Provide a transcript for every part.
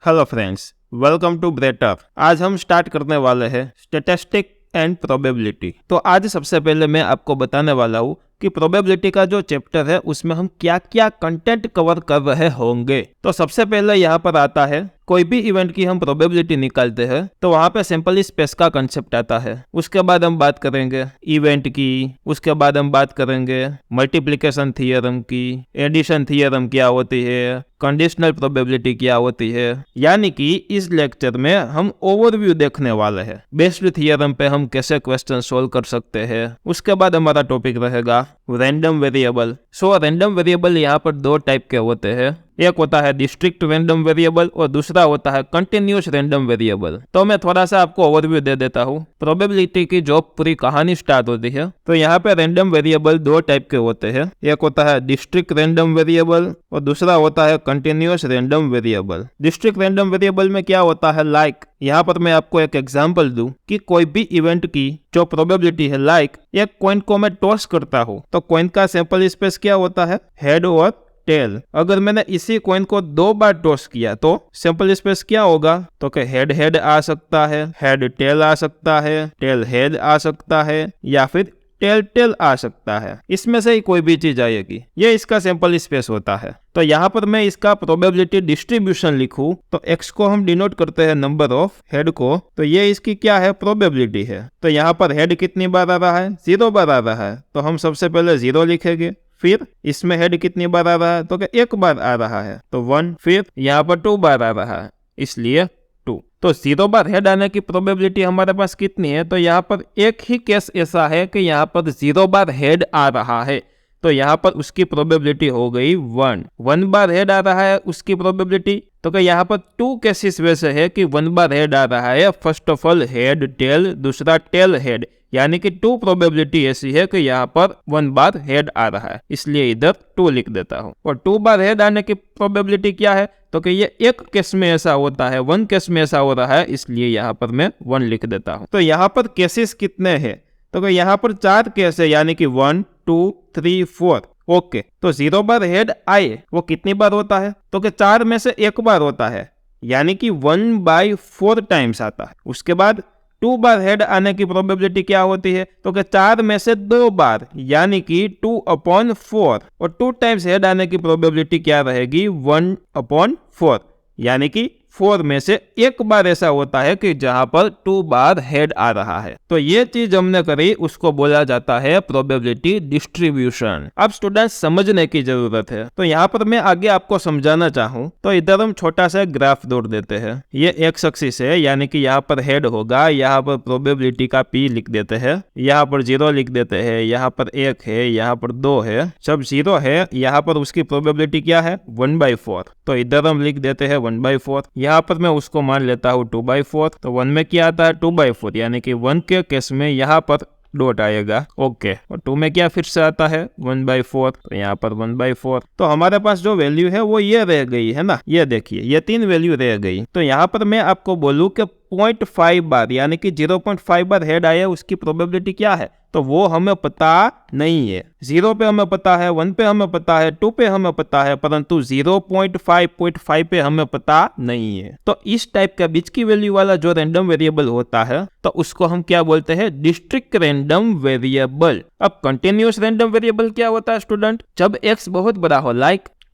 Hello friends, welcome to ब्रेटर। आज हम स्टार्ट करने वाले हैं स्टैटिस्टिक एंड प्रोबेबिलिटी। तो आज सबसे पहले मैं आपको बताने वाला हूँ कि प्रोबेबिलिटी का जो चैप्टर है उसमें हम क्या क्या कंटेंट कवर कर रहे होंगे। तो सबसे पहले यहाँ पर आता है, कोई भी इवेंट की हम प्रोबेबिलिटी निकालते हैं तो वहाँ पे सिंपली स्पेस का कंसेप्ट आता है। उसके बाद हम बात करेंगे इवेंट की, उसके बाद हम बात करेंगे मल्टीप्लिकेशन थ्योरम की, एडिशन थ्योरम क्या होती है, कंडीशनल प्रोबेबिलिटी क्या होती है। यानी कि इस लेक्चर में हम ओवरव्यू देखने वाले हैं। बेस्ड थ्योरम पे हम कैसे क्वेश्चन सोल्व कर सकते हैं। उसके बाद हमारा टॉपिक रहेगा रैंडम वेरिएबल। रैंडम वेरिएबल यहाँ पर दो टाइप के होते हैं, एक होता है डिस्ट्रिक्ट रैंडम वेरिएबल और दूसरा होता है कंटिन्यूस रैंडम वेरिएबल। तो मैं थोड़ा सा आपको ओवरव्यू दे देता हूँ। प्रोबेबिलिटी की जो पूरी कहानी स्टार्ट होती है तो यहाँ पे रैंडम वेरिएबल दो टाइप के होते हैं, एक होता है डिस्ट्रिक्ट रैंडम वेरिएबल और दूसरा होता है continuous random variable. District random variable में क्या होता है, यहाँ पर मैं आपको एक एग्जांपल दूं कि कोई भी इवेंट की जो प्रोबेबिलिटी है, एक कॉइन को मैं टॉस करता हूँ तो कॉइन का सैंपल स्पेस क्या होता है, हेड और टेल। अगर मैंने इसी कॉइन को दो बार टॉस किया तो सैंपल स्पेस क्या होगा, तो कि हेड हेड आ सकता है, हेड टेल आ सकता है, टेल हेड आ सकता है या फिर टेल टेल आ सकता है। इसमें से ही कोई भी चीज आएगी, ये इसका सैंपल स्पेस होता है। तो यहाँ पर मैं इसका प्रोबेबिलिटी डिस्ट्रीब्यूशन लिखूं तो x को हम डिनोट करते हैं नंबर ऑफ हेड को, तो ये इसकी क्या है, प्रोबेबिलिटी है। तो यहाँ पर हेड कितनी बार आ रहा है, 0 बार आ रहा है, तो हम सबसे पहले 0 लिखेंगे। फिर इसमें हेड कितनी बार आ रहा है, तो कि 1 बार आ रहा है तो 1। फिर यहाँ पर 2 बार आ रहा है इसलिए 2। तो 0 बार हेड आने की प्रोबेबिलिटी हमारे पास कितनी है, तो यहाँ पर एक ही केस ऐसा है कि यहाँ पर 0 बार हेड आ रहा है, तो यहाँ पर उसकी प्रोबेबिलिटी हो गई 1। 1 बार हेड आ रहा है उसकी प्रोबेबिलिटी, तो क्या यहाँ पर 2 केसेस वैसे है कि 1 बार हेड आ रहा है, first of all head tail, दूसरा टेल हेड, यानी कि 2 प्रोबेबिलिटी ऐसी है कि यहाँ पर 1 बार हेड आ रहा है, इसलिए इधर 2 लिख देता हूँ। और 2 बार हेड आने की प्रोबेबिलिटी क्या है, तो कि ये एक केस में ऐसा होता है, 1 केस में ऐसा हो रहा है, इसलिए यहाँ पर मैं 1 लिख देता हूँ। तो यहाँ पर केसेस कितने हैं, तो कि यहाँ पर 4 केस है, यानी कि 1 2 3 4। ओके, तो 0 बार हेड आए वो कितनी बार होता है, तो कि 4 में से 1 बार होता है, यानी कि 1/4 टाइम्स आता है। उसके बाद 2 बार हेड आने की प्रोबेबिलिटी क्या होती है, तो कि 4 में से 2 बार, यानी कि 2/4। और 2 टाइम्स हेड आने की प्रोबेबिलिटी क्या रहेगी, 1/4, यानी कि 4 में से 1 बार ऐसा होता है कि जहां पर 2 बार हेड आ रहा है। तो ये चीज हमने करी, उसको बोला जाता है प्रोबेबिलिटी डिस्ट्रीब्यूशन। अब स्टूडेंट्स समझने की जरूरत है, तो यहाँ पर मैं आगे आपको समझाना चाहूँ तो इधर हम छोटा सा ग्राफ दौड़ देते हैं। ये एक्स एक्सिस है, यानी कि यहाँ पर हेड होगा, यहाँ पर प्रोबेबिलिटी का P लिख देते हैं, यहाँ पर 0 लिख देते हैं, यहाँ पर 1 है, यहाँ पर 2 है, सब 0 है। यहाँ पर उसकी प्रोबेबिलिटी क्या है, 1/4, तो इधर हम लिख देते हैं 1/4। यहाँ पर मैं उसको मान लेता हूँ 2/4, तो 1 में क्या आता है 2/4, यानी कि 1 के केस में यहाँ पर डॉट आएगा। ओके, और 2 में क्या फिर से आता है 1/4, तो यहाँ पर 1/4। तो हमारे पास जो वैल्यू है वो ये रह गई है ना, ये देखिए ये 3 वैल्यू रह गई। तो यहाँ पर मैं आपको बोलूँ कि 0.5 बार, यानी कि 0.5 बार हेड आया, उसकी प्रोबेबिलिटी क्या है, तो वो हमें पता नहीं है। 0 पे हमें पता है, 1 पे हमें पता है, 2 पे हमें पता है, परंतु 0.5 पे हमें पता नहीं है। तो इस टाइप का बीच की वैल्यू वाला जो रैंडम वेरिएबल होता है तो उसको हम क्या बोलते हैं, डिस्ट्रिक्ट रैंडम वेरिएबल। अब कंटिन्यूस रैंडम वेरिएबल क्या होता है स्टूडेंट, जब x बहुत बड़ा हो,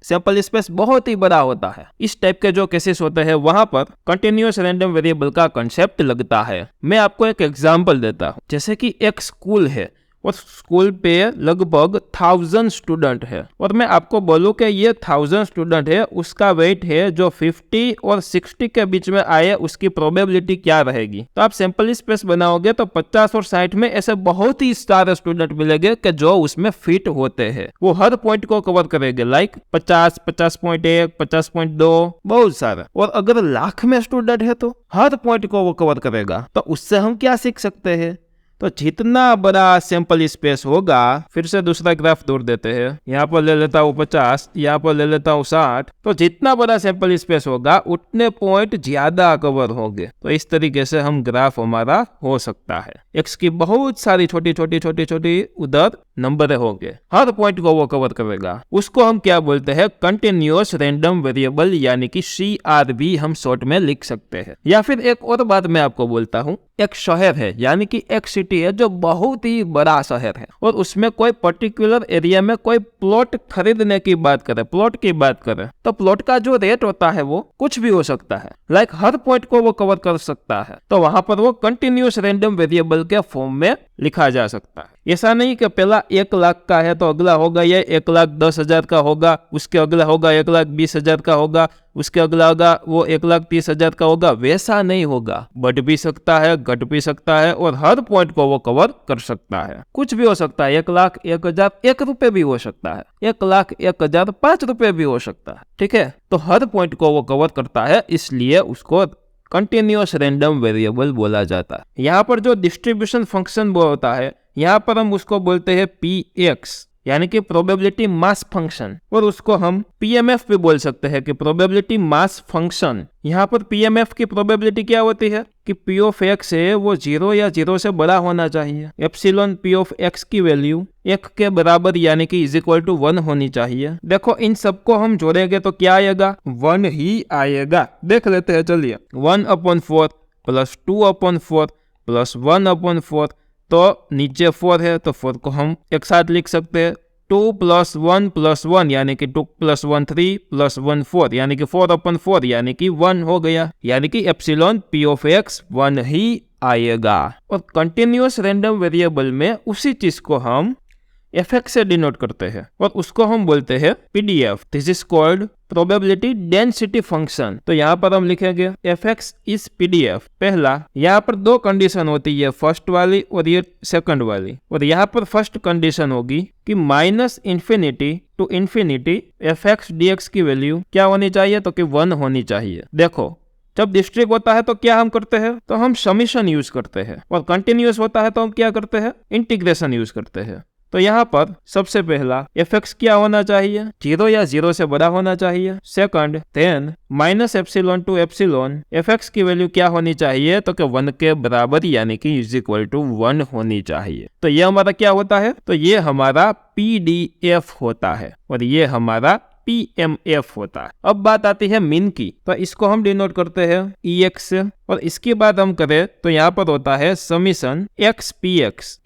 सैंपल स्पेस बहुत ही बड़ा होता है, इस टाइप के जो केसेस होते हैं वहां पर कंटिन्यूअस रैंडम वेरिएबल का कॉन्सेप्ट लगता है। मैं आपको एक एग्जांपल देता हूं, जैसे कि एक स्कूल है और स्कूल पे लगभग 1000 स्टूडेंट है, और मैं आपको बोलूं कि ये 1000 स्टूडेंट है, उसका वेट है जो 50 और 60 के बीच में आए, उसकी प्रोबेबिलिटी क्या रहेगी। तो आप सैंपल स्पेस बनाओगे तो 50 और 60 में ऐसे बहुत ही सारे स्टूडेंट मिलेंगे कि जो उसमें फिट होते हैं, वो हर पॉइंट को कवर करेंगे, 50, 50.1, 50.2, बहुत सारा। और अगर लाख में स्टूडेंट है तो हर पॉइंट को वो कवर करेगा। तो उससे हम क्या सीख सकते हैं, तो जितना बड़ा सैंपल स्पेस होगा, फिर से दूसरा ग्राफ दौड़ देते हैं, यहाँ पर ले लेता हूँ 50, यहाँ पर ले लेता हूँ 60, तो जितना बड़ा सैंपल स्पेस होगा उतने पॉइंट ज्यादा कवर होंगे। तो इस तरीके से हम ग्राफ हमारा हो सकता है। एक्स की बहुत सारी छोटी छोटी उधर नंबर होंगे, हर पॉइंट को वो कवर करेगा। उसको हम क्या बोलते हैं? कंटिन्यूअस रैंडम वेरिएबल, यानी कि CRV हम शॉर्ट में लिख सकते हैं। या फिर एक और बात मैं आपको बोलता हूँ, एक शहर है, यानी कि एक सिटी है जो बहुत ही बड़ा शहर है, और उसमें कोई पर्टिकुलर एरिया में कोई प्लॉट खरीदने की बात करे, प्लॉट की बात करे, तो प्लॉट का जो रेट होता है वो कुछ भी हो सकता है, लाइक हर पॉइंट को वो कवर कर सकता है। तो वहां पर वो कंटिन्यूअस रैंडम वेरिएबल के फॉर्म में लिखा जा सकता है। ऐसा नहीं कि पहला 1 लाख का है तो अगला होगा ये 1,10,000 का होगा, उसके अगला होगा 1,20,000 का होगा, उसके अगला होगा वो 1,30,000 का होगा। वैसा नहीं होगा, बढ़ भी सकता है, घट भी सकता है, और हर पॉइंट को वो कवर कर सकता है। कुछ भी हो सकता है, 1 लाख 1,000 1 रुपए भी हो सकता है, 1 लाख 1,000 5 रुपए भी हो सकता है। ठीक है, तो हर पॉइंट को वो कवर करता है, इसलिए उसको कंटिन्यूअस रैंडम वेरिएबल बोला जाता है। यहाँ पर जो डिस्ट्रीब्यूशन फंक्शन होता है, यहाँ पर हम उसको बोलते हैं PX, यानी कि प्रोबेबिलिटी मास फंक्शन, और उसको हम PMF भी बोल सकते हैं कि प्रोबेबिलिटी मास फंक्शन। यहाँ पर PMF की प्रोबेबिलिटी क्या होती है कि P ऑफ X है वो 0 या 0 से बड़ा होना चाहिए। एप्सिलॉन P ऑफ X की वैल्यू 1 के बराबर, यानी कि =1 होनी चाहिए। देखो इन सबको हम जोड़ेंगे तो क्या आएगा? 1 ही आएगा। देख लेते हैं, चलिए। 1/4 प्लस 2/4 प्लस 1/4, तो नीचे 4 है तो 4 को हम एक साथ लिख सकते हैं। 2 + 1 + 1 यानी कि 2 + 1 3 + 1 4, यानी कि 4/4 यानी कि 1 हो गया, यानी कि एप्सिलॉन P ऑफ X 1 ही आएगा। और कंटिन्यूअस रैंडम वेरिएबल में उसी चीज को हम fx से डिनोट करते हैं, और उसको हम बोलते हैं PDF। This is called probability density function. तो यहाँ पर हम लिखेंगे fx इज PDF। पहला, यहाँ पर 2 कंडीशन होती है, फर्स्ट वाली और ये सेकंड वाली। और यहाँ पर फर्स्ट कंडीशन होगी कि -∞ to ∞ fx dx की वैल्यू क्या होनी चाहिए? तो कि 1 होनी चाहिए। देखो, जब डिस्ट्रिक्ट होता है तो क्या हम करते हैं? तो हम समीशन यूज करते हैं, और कंटिन्यूअस होता है तो हम क्या करते हैं? इंटीग्रेशन यूज करते हैं। तो यहाँ पर सबसे पहला fx क्या होना चाहिए? 0 या 0 से बड़ा होना चाहिए। Second, then -ε to epsilon fx की वैल्यू क्या होनी चाहिए? तो कि 1 के बराबर, यानी कि =1 होनी चाहिए। तो ये हमारा क्या होता है? तो ये हमारा PDF होता है, और ये हमारा PMF होता है। अब बात आती है मीन की, तो इसको हम डिनोट करते हैं EX से, और इसके बाद हम करें तो यहाँ पर होता है समीशन XPX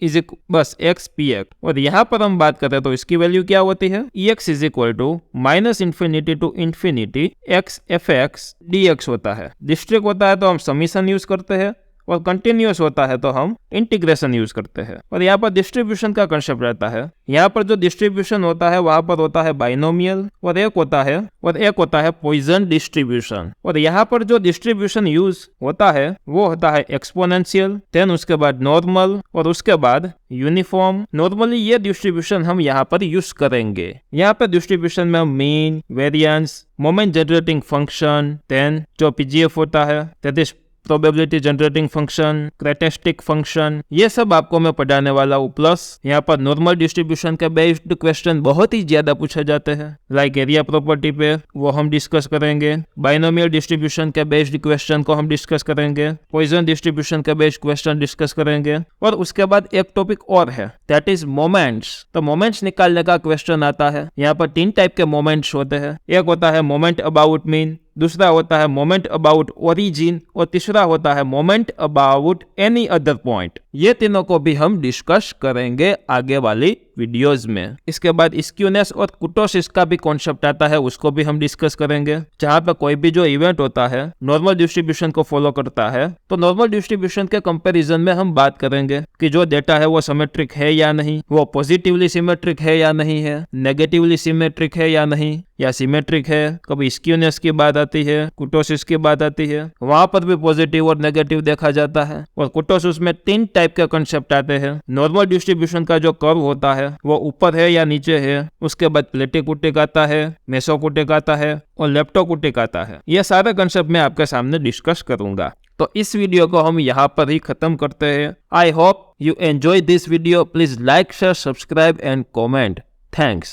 बस XPX। और यहाँ पर हम बात करें तो इसकी वैल्यू क्या होती है? EX -∞ to ∞ XFX dx होता है। डिस्ट्रिक्ट होता है तो हम समीशन यूज करते हैं, और कंटिन्यूअस होता है तो हम इंटीग्रेशन यूज करते हैं। और यहाँ पर डिस्ट्रीब्यूशन का कंसेप्ट रहता है। यहाँ पर जो डिस्ट्रीब्यूशन होता है वहां पर होता है बाइनोमियल, और एक होता है पॉइजन डिस्ट्रीब्यूशन। और यहाँ पर जो डिस्ट्रीब्यूशन यूज होता है वो होता है एक्सपोनेंशियल, देन उसके बाद नॉर्मल, और उसके बाद यूनिफॉर्म। नॉर्मली ये डिस्ट्रीब्यूशन हम यहाँ पर यूज करेंगे। यहाँ पर डिस्ट्रीब्यूशन में हम mean, variance, moment generating function, then जो PGF होता है that is probability generating function, characteristic function, ये सब आपको मैं पढ़ाने वाला हूँ। प्लस यहाँ पर नॉर्मल डिस्ट्रीब्यूशन के बेस्ड क्वेश्चन बहुत ही ज्यादा पूछे जाते हैं, लाइक एरिया प्रॉपर्टी पे, वो हम डिस्कस करेंगे। बाइनोमियल डिस्ट्रीब्यूशन के बेस्ड क्वेश्चन को हम डिस्कस करेंगे। पॉइजन डिस्ट्रीब्यूशन के बेस्ड क्वेश्चन डिस्कस करेंगे। और उसके बाद एक टॉपिक और है, दैट इज मोमेंट्स। तो मोमेंट्स निकालने का क्वेश्चन आता है। यहाँ पर 3 टाइप के मोमेंट्स होते हैं। एक होता है मोमेंट अबाउट मीन, दूसरा होता है मोमेंट अबाउट ओरिजिन, और तीसरा होता है moment about any other point. ये तीनों को भी हम डिस्कस करेंगे आगे वाली वीडियोस में। इसके बाद स्क्यूनेस और कुटोसिस का भी कॉन्सेप्ट आता है, उसको भी हम डिस्कस करेंगे। जहाँ पे कोई भी जो इवेंट होता है नॉर्मल डिस्ट्रीब्यूशन को फॉलो करता है, तो नॉर्मल डिस्ट्रीब्यूशन के कंपैरिजन में हम बात करेंगे कि जो डेटा है वो सिमेट्रिक है या नहीं, वो पॉजिटिवली सिमेट्रिक है या नहीं है, नेगेटिवली सिमेट्रिक है या नहीं, या सिमेट्रिक है। कभी स्क्यूनेस की बात आती है, कुटोसिस की बात आती है, वहां पर भी पॉजिटिव और नेगेटिव देखा जाता है। और कुटोसिस में 3 टाइप के कंसेप्ट आते हैं। नॉर्मल डिस्ट्रीब्यूशन का जो कर्व होता है वो ऊपर है या नीचे है, उसके बाद प्लेटिकुटिक आता है, मेसोकुटिक आता है, और लेप्टोकुटिक आता है। ये सारे कंसेप्ट मैं आपके सामने डिस्कस करूंगा। तो इस वीडियो को हम यहाँ पर ही खत्म करते हैं। I hope you enjoy this video. Please like, share, subscribe and comment. Thanks.